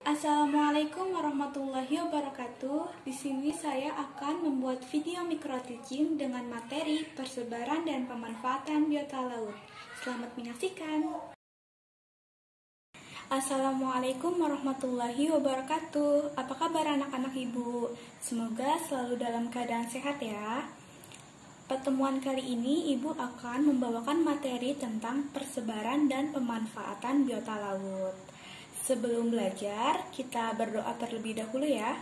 Assalamualaikum warahmatullahi wabarakatuh. Di sini saya akan membuat video micro teaching dengan materi persebaran dan pemanfaatan biota laut. Selamat menyaksikan. Assalamualaikum warahmatullahi wabarakatuh. Apa kabar anak-anak ibu? Semoga selalu dalam keadaan sehat ya. Pertemuan kali ini ibu akan membawakan materi tentang persebaran dan pemanfaatan biota laut. Sebelum belajar, kita berdoa terlebih dahulu ya.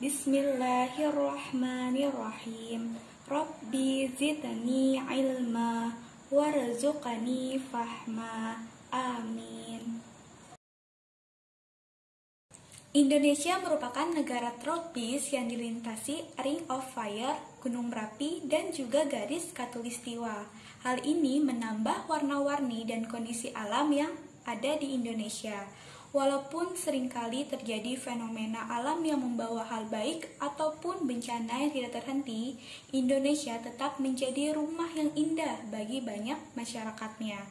Bismillahirrahmanirrahim. Rabbi zidni ilma warzuqni fahma. Amin. Indonesia merupakan negara tropis yang dilintasi Ring of Fire, Gunung Merapi, dan juga garis Khatulistiwa. Hal ini menambah warna-warni dan kondisi alam yang ada di Indonesia. Walaupun seringkali terjadi fenomena alam yang membawa hal baik ataupun bencana yang tidak terhenti, Indonesia tetap menjadi rumah yang indah bagi banyak masyarakatnya.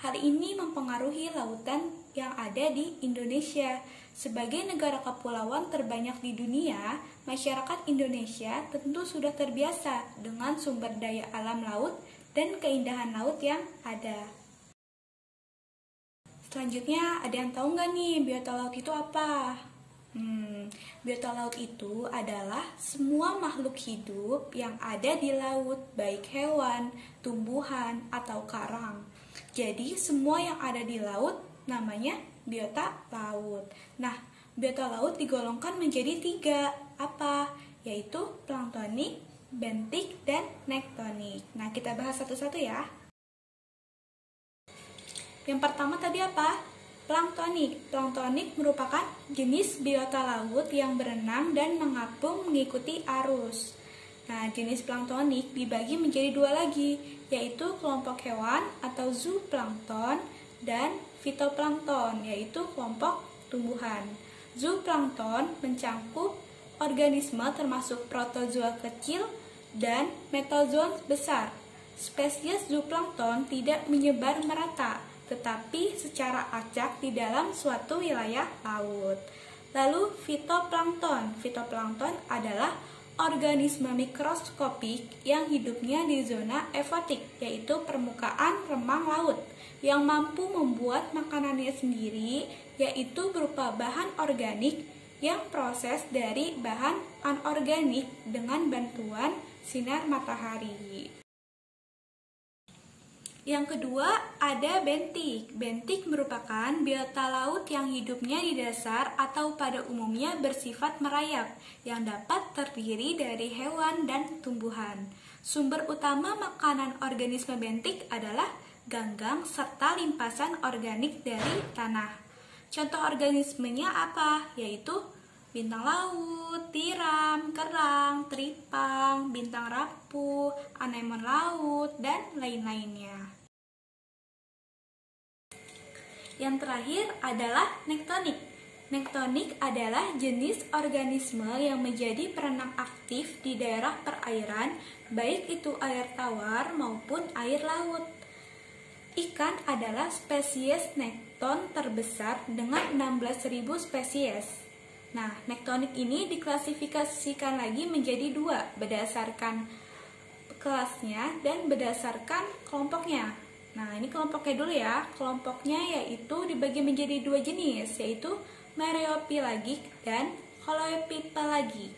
Hal ini mempengaruhi lautan yang ada di Indonesia. Sebagai negara kepulauan terbanyak di dunia, masyarakat Indonesia tentu sudah terbiasa dengan sumber daya alam laut dan keindahan laut yang ada. Selanjutnya, ada yang tahu nggak nih biota laut itu apa? Biota laut itu adalah semua makhluk hidup yang ada di laut, baik hewan, tumbuhan, atau karang. Jadi, semua yang ada di laut namanya biota laut. Nah, biota laut digolongkan menjadi 3. Apa? Yaitu planktonik, bentik, dan nektonik. Nah, kita bahas satu-satu ya. Yang pertama tadi apa? Planktonik. Planktonik merupakan jenis biota laut yang berenang dan mengapung mengikuti arus. Nah, jenis planktonik dibagi menjadi 2 lagi, yaitu kelompok hewan atau zooplankton dan fitoplankton, yaitu kelompok tumbuhan. Zooplankton mencakup organisme termasuk protozoa kecil dan metazoa besar. Spesies zooplankton tidak menyebar merata, tetapi secara acak di dalam suatu wilayah laut. Lalu fitoplankton. Fitoplankton adalah organisme mikroskopik yang hidupnya di zona eksotik, yaitu permukaan remang laut, yang mampu membuat makanannya sendiri, yaitu berupa bahan organik yang proses dari bahan anorganik dengan bantuan sinar matahari. Yang kedua, ada bentik. Bentik merupakan biota laut yang hidupnya di dasar atau pada umumnya bersifat merayap, yang dapat terdiri dari hewan dan tumbuhan. Sumber utama makanan organisme bentik adalah ganggang serta limpasan organik dari tanah. Contoh organismenya apa? Yaitu bintang laut, tiram, kerang, teripang, bintang rapuh, anemon laut, dan lain-lainnya. Yang terakhir adalah nektonik. Nektonik adalah jenis organisme yang menjadi perenang aktif di daerah perairan, baik itu air tawar maupun air laut. Ikan adalah spesies nekton terbesar dengan 16.000 spesies. Nah, nektonik ini diklasifikasikan lagi menjadi 2 berdasarkan kelasnya dan berdasarkan kelompoknya. Nah, ini kelompoknya dulu ya. Kelompoknya yaitu dibagi menjadi 2 jenis, yaitu Mereopelagik dan Holoepipelagik.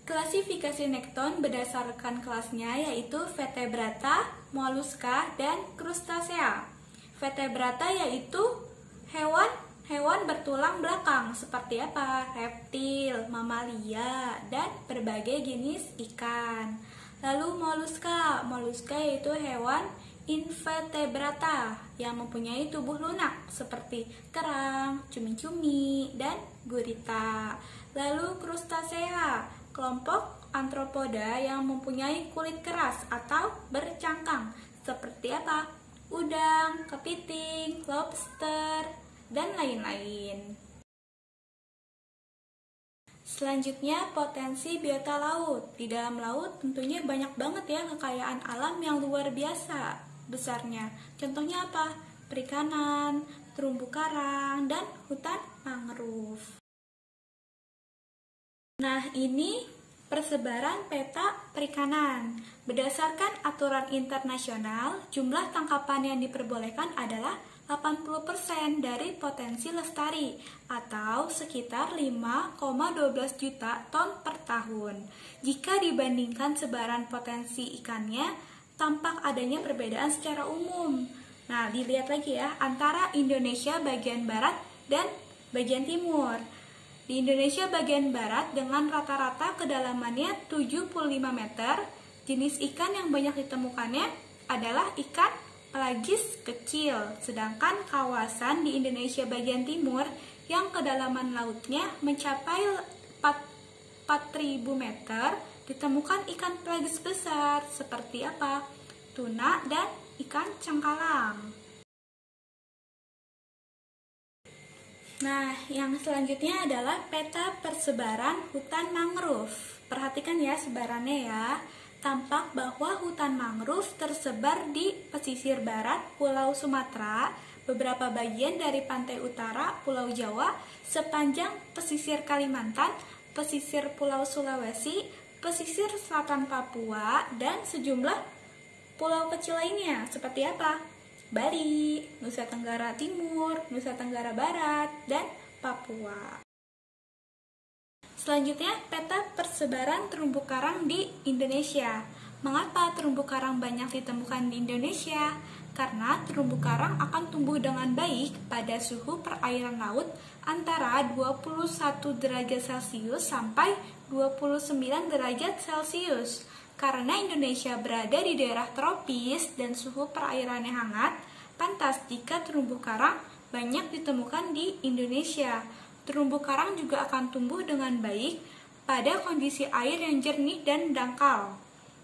Klasifikasi nekton berdasarkan kelasnya yaitu Vertebrata, Molluska, dan Crustacea. Vertebrata yaitu hewan bertulang belakang seperti apa? Reptil, mamalia, dan berbagai jenis ikan. Lalu molluska yaitu hewan invertebrata yang mempunyai tubuh lunak seperti kerang, cumi-cumi, dan gurita. Lalu crustacea, kelompok antropoda yang mempunyai kulit keras atau bercangkang seperti apa? Udang, kepiting, lobster, dan lain-lain. Selanjutnya, potensi biota laut. Di dalam laut tentunya banyak banget ya kekayaan alam yang luar biasa besarnya. Contohnya apa? Perikanan, terumbu karang, dan hutan mangrove. Nah, ini persebaran peta perikanan. Berdasarkan aturan internasional, jumlah tangkapan yang diperbolehkan adalah 80% dari potensi lestari atau sekitar 5,12 juta ton per tahun. Jika dibandingkan sebaran potensi ikannya, tampak adanya perbedaan secara umum. Nah, dilihat lagi ya, antara Indonesia bagian barat dan bagian timur. Di Indonesia bagian barat dengan rata-rata kedalamannya 75 meter, jenis ikan yang banyak ditemukannya adalah ikan pelagis kecil. Sedangkan kawasan di Indonesia bagian timur yang kedalaman lautnya mencapai 4.000 meter, ditemukan ikan pelagis besar seperti apa? Tuna dan ikan cengkalang. Nah, yang selanjutnya adalah peta persebaran hutan mangrove. Perhatikan ya sebarannya ya. Tampak bahwa hutan mangrove tersebar di pesisir barat Pulau Sumatera, beberapa bagian dari pantai utara Pulau Jawa, sepanjang pesisir Kalimantan, pesisir Pulau Sulawesi, pesisir selatan Papua, dan sejumlah pulau kecil lainnya. Seperti apa? Bali, Nusa Tenggara Timur, Nusa Tenggara Barat, dan Papua. Selanjutnya, peta persebaran terumbu karang di Indonesia. Mengapa terumbu karang banyak ditemukan di Indonesia? Karena terumbu karang akan tumbuh dengan baik pada suhu perairan laut antara 21 derajat Celcius sampai 29 derajat Celcius. Karena Indonesia berada di daerah tropis dan suhu perairannya hangat, pantas jika terumbu karang banyak ditemukan di Indonesia. Terumbu karang juga akan tumbuh dengan baik pada kondisi air yang jernih dan dangkal.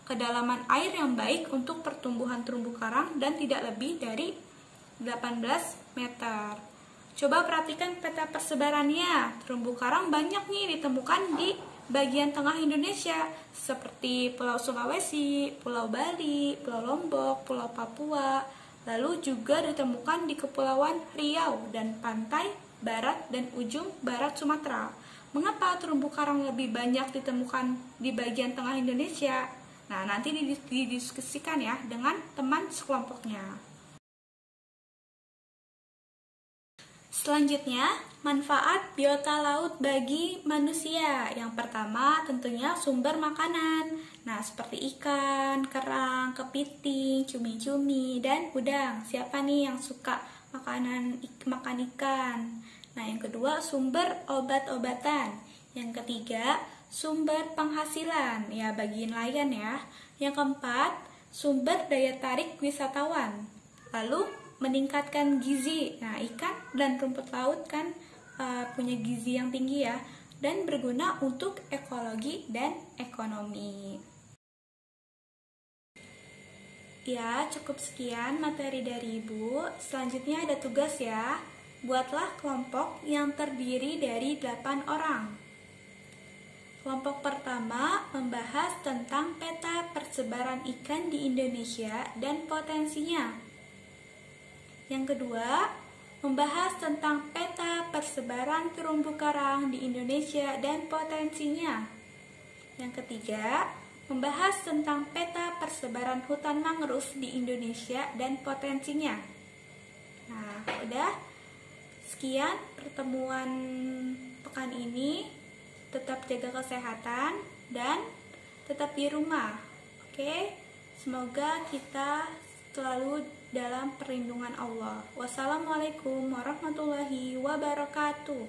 Kedalaman air yang baik untuk pertumbuhan terumbu karang dan tidak lebih dari 18 meter. Coba perhatikan peta persebarannya. Terumbu karang banyak nih ditemukan di bagian tengah Indonesia seperti Pulau Sulawesi, Pulau Bali, Pulau Lombok, Pulau Papua, lalu juga ditemukan di Kepulauan Riau dan pantai barat dan ujung barat Sumatera. Mengapa terumbu karang lebih banyak ditemukan di bagian tengah Indonesia? Nah, nanti didiskusikan ya dengan teman sekelompoknya. Selanjutnya, manfaat biota laut bagi manusia. Yang pertama tentunya sumber makanan. Nah, seperti ikan, kerang, kepiting, cumi-cumi, dan udang. Siapa nih yang suka makan ikan? Nah, yang kedua sumber obat-obatan. Yang ketiga, sumber penghasilan. Ya, bagi nelayan ya. Yang keempat, sumber daya tarik wisatawan. Lalu meningkatkan gizi. Nah, ikan dan rumput laut kan punya gizi yang tinggi ya, dan berguna untuk ekologi dan ekonomi. Ya, cukup sekian materi dari Ibu. Selanjutnya ada tugas ya. Buatlah kelompok yang terdiri dari 8 orang. Kelompok pertama membahas tentang peta persebaran ikan di Indonesia dan potensinya. Yang kedua, membahas tentang peta persebaran terumbu karang di Indonesia dan potensinya. Yang ketiga, membahas tentang peta persebaran hutan mangrove di Indonesia dan potensinya. Nah, udah. Sekian pertemuan pekan ini. Tetap jaga kesehatan dan tetap di rumah. Oke? Semoga kita selalu dalam perlindungan Allah. Wassalamualaikum warahmatullahi wabarakatuh.